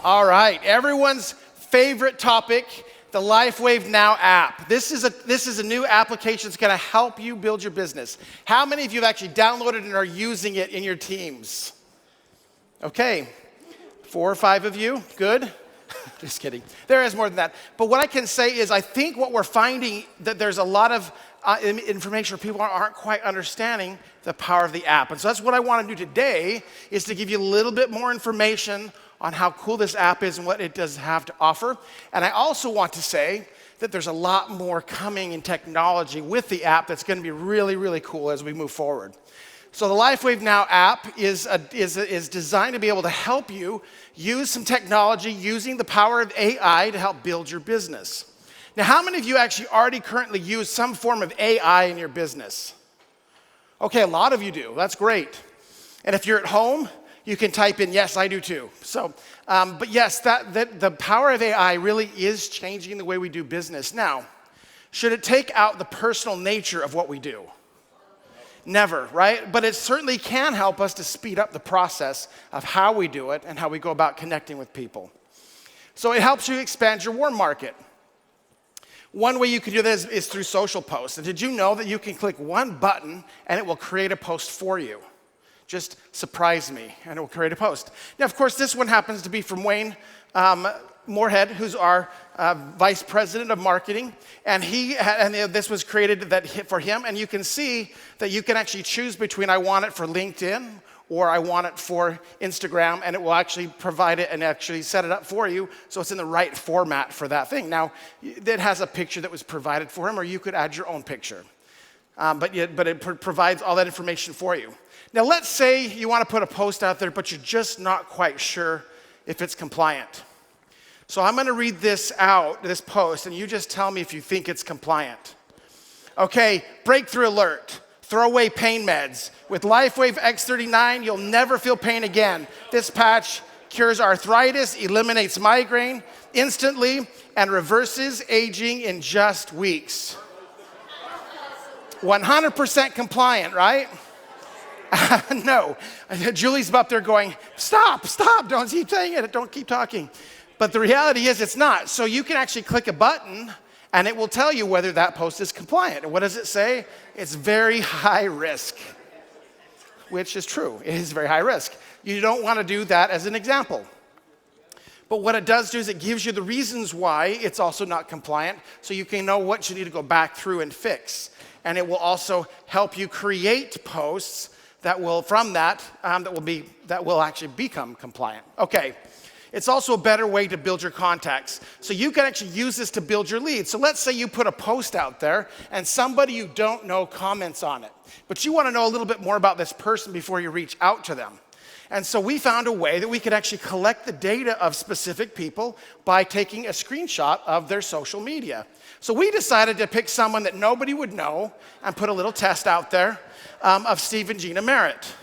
All right, everyone's favorite topic, the LifeWave Now app. This is a new application that's gonna help you build your business. How many of you have actually downloaded and are using it in your teams? Okay, 4 or 5 of you, good. Just kidding, there is more than that. But what I can say is I think what we're finding that there's a lot of information where people aren't quite understanding the power of the app. And so that's what I wanna do today, is to give you a little bit more information on how cool this app is and what it does have to offer. And I also want to say that there's a lot more coming in technology with the app that's gonna be really, really cool as we move forward. So the LifeWave Now app is designed to be able to help you use some technology using the power of AI to help build your business. Now, how many of you actually already currently use some form of AI in your business? Okay, a lot of you do, that's great. And if you're at home, you can type in, yes, I do too. So, but yes, the power of AI really is changing the way we do business. Now, should it take out the personal nature of what we do? Never, right? But it certainly can help us to speed up the process of how we do it and how we go about connecting with people. So it helps you expand your warm market. One way you can do this is through social posts. And did you know that you can click one button and it will create a post for you? Just surprise me, and it will create a post. Now, of course, this one happens to be from Wayne Moorhead, who's our Vice President of Marketing, and this was created for him, and you can see that you can actually choose between I want it for LinkedIn or I want it for Instagram, and it will actually provide it and actually set it up for you so it's in the right format for that thing. Now, it has a picture that was provided for him, or you could add your own picture, but it provides all that information for you. Now, let's say you want to put a post out there, but you're just not quite sure if it's compliant. So I'm going to read this post, and you just tell me if you think it's compliant. Okay, breakthrough alert. Throw away pain meds. With LifeWave X39, you'll never feel pain again. This patch cures arthritis, eliminates migraine instantly, and reverses aging in just weeks. 100% compliant, right? No, Julie's up there going, stop, don't keep saying it, don't keep talking. But the reality is it's not. So you can actually click a button and it will tell you whether that post is compliant. And what does it say? It's very high risk, which is true. It is very high risk. You don't want to do that as an example. But what it does do is it gives you the reasons why it's also not compliant, so you can know what you need to go back through and fix. And it will also help you create posts that will actually become compliant. Okay, it's also a better way to build your contacts. So you can actually use this to build your leads. So let's say you put a post out there and somebody you don't know comments on it, but you want to know a little bit more about this person before you reach out to them. And so we found a way that we could actually collect the data of specific people by taking a screenshot of their social media. So we decided to pick someone that nobody would know and put a little test out there of Steve and Gina Merritt.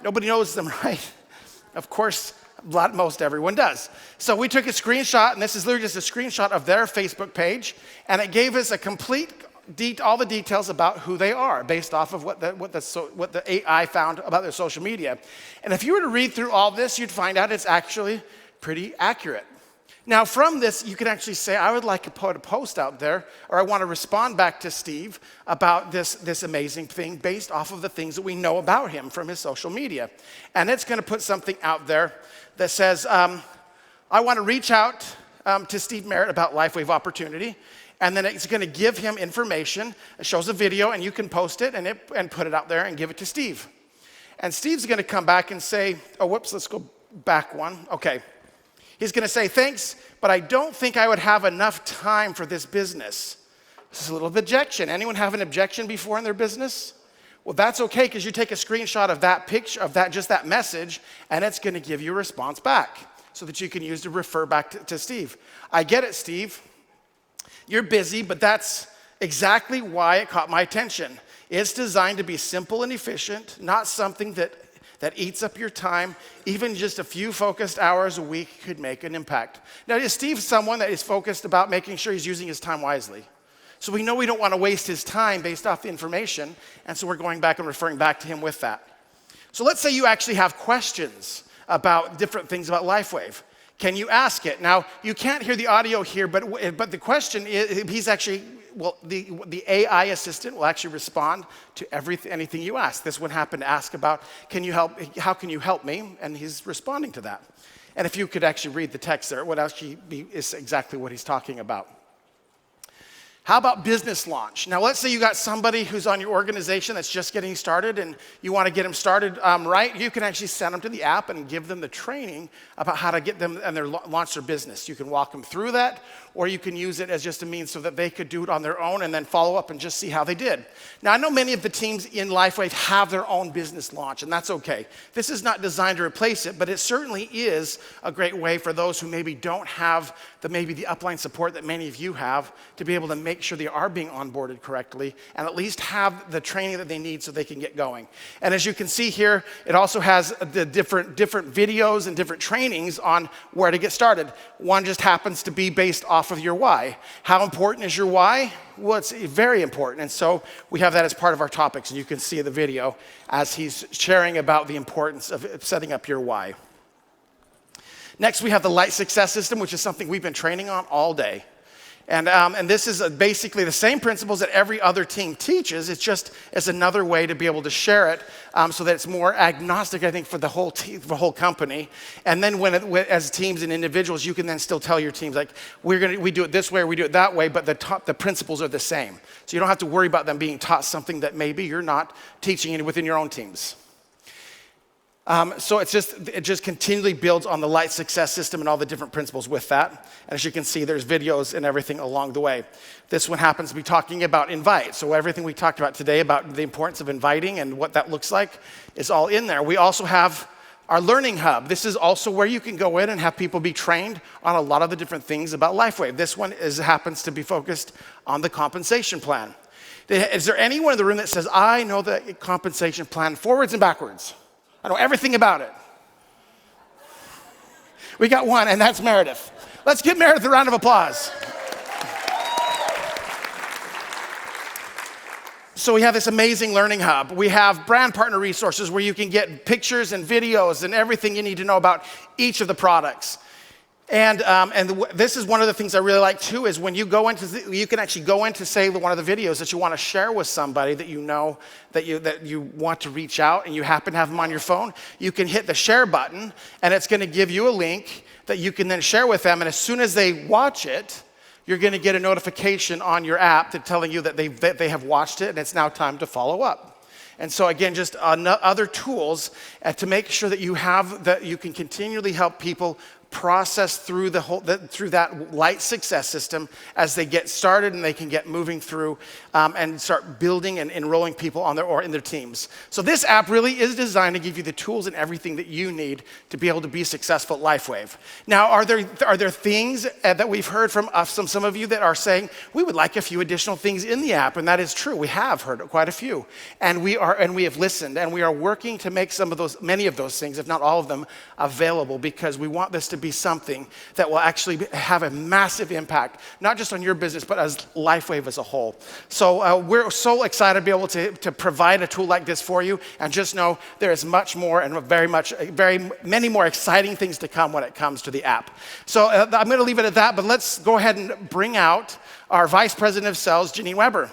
Nobody knows them, right? Of course, most everyone does. So we took a screenshot, and this is literally just a screenshot of their Facebook page, and it gave us a complete all the details about who they are based off of what the AI found about their social media. And if you were to read through all this, you'd find out it's actually pretty accurate. Now, from this, you can actually say, I would like to put a post out there, or I want to respond back to Steve about this amazing thing based off of the things that we know about him from his social media. And it's going to put something out there that says, I want to reach out to Steve Merritt about LifeWave Opportunity. And then it's going to give him information. It shows a video, and you can post it and put it out there and give it to Steve. And Steve's going to come back and say, oh, whoops, let's go back one. Okay. He's going to say, thanks, but I don't think I would have enough time for this business. This is a little objection. Anyone have an objection before in their business? Well, that's okay, because you take a screenshot of that picture, of that, just that message, and it's going to give you a response back so that you can use to refer back to Steve. I get it, Steve. You're busy, but that's exactly why it caught my attention. It's designed to be simple and efficient, not something that eats up your time. Even just a few focused hours a week could make an impact. Now, is Steve someone that is focused about making sure he's using his time wisely? So we know we don't want to waste his time based off the information, and so we're going back and referring back to him with that. So let's say you actually have questions about different things about LifeWave. Can you ask it? Now, you can't hear the audio here, but the question is, the AI assistant will actually respond to anything you ask. This one happened to ask about, how can you help me? And he's responding to that. And if you could actually read the text there, it would actually is exactly what he's talking about. How about business launch? Now, let's say you got somebody who's on your organization that's just getting started and you want to get them started right. You can actually send them to the app and give them the training about how to get them and launch their business. You can walk them through that, or you can use it as just a means so that they could do it on their own and then follow up and just see how they did. Now, I know many of the teams in LifeWave have their own business launch, and that's okay. This is not designed to replace it, but it certainly is a great way for those who maybe don't have the upline support that many of you have to be able to make sure they are being onboarded correctly and at least have the training that they need so they can get going. And as you can see here, it also has the different videos and different trainings on where to get started. One just happens to be based off of your why. How important is your why? Well, it's very important. And so we have that as part of our topics. And you can see the video as he's sharing about the importance of setting up your why. Next, we have the Light Success System, which is something we've been training on all day. And this is basically the same principles that every other team teaches. It's another way to be able to share it so that it's more agnostic, I think, for the whole team, the whole company. And then as teams and individuals, you can then still tell your teams, like, we do it this way or we do it that way, but the principles are the same. So you don't have to worry about them being taught something that maybe you're not teaching within your own teams. So it just continually builds on the Light Success System and all the different principles with that. And as you can see, there's videos and everything along the way. This one happens to be talking about invite. So everything we talked about today about the importance of inviting and what that looks like is all in there. We also have our Learning Hub. This is also where you can go in and have people be trained on a lot of the different things about LifeWave. This one happens to be focused on the compensation plan. Is there anyone in the room that says, I know the compensation plan forwards and backwards? I know everything about it. We got one, and that's Meredith. Let's give Meredith a round of applause. So we have this amazing Learning Hub. We have brand partner resources where you can get pictures and videos and everything you need to know about each of the products. And this is one of the things I really like too, is when you go into, you can actually go into, say, one of the videos that you want to share with somebody that you know that you want to reach out and you happen to have them on your phone. You can hit the share button and it's going to give you a link that you can then share with them. And as soon as they watch it, you're going to get a notification on your app that telling you that they have watched it and it's now time to follow up. And so again, just other tools to make sure that you can continually help people process through through that Light Success System as they get started and they can get moving through and start building and enrolling people in their teams. So this app really is designed to give you the tools and everything that you need to be able to be successful at LifeWave. Now, are there things that we've heard from some of you that are saying we would like a few additional things in the app? And that is true. We have heard quite a few, and we have listened, and we are working to make many of those things, if not all of them, available, because we want this to be something that will actually have a massive impact, not just on your business, but as LifeWave as a whole. So we're so excited to be able to provide a tool like this for you, and just know there is much more and very many more exciting things to come when it comes to the app. So I'm going to leave it at that, but let's go ahead and bring out our Vice President of Sales, Janine Weber.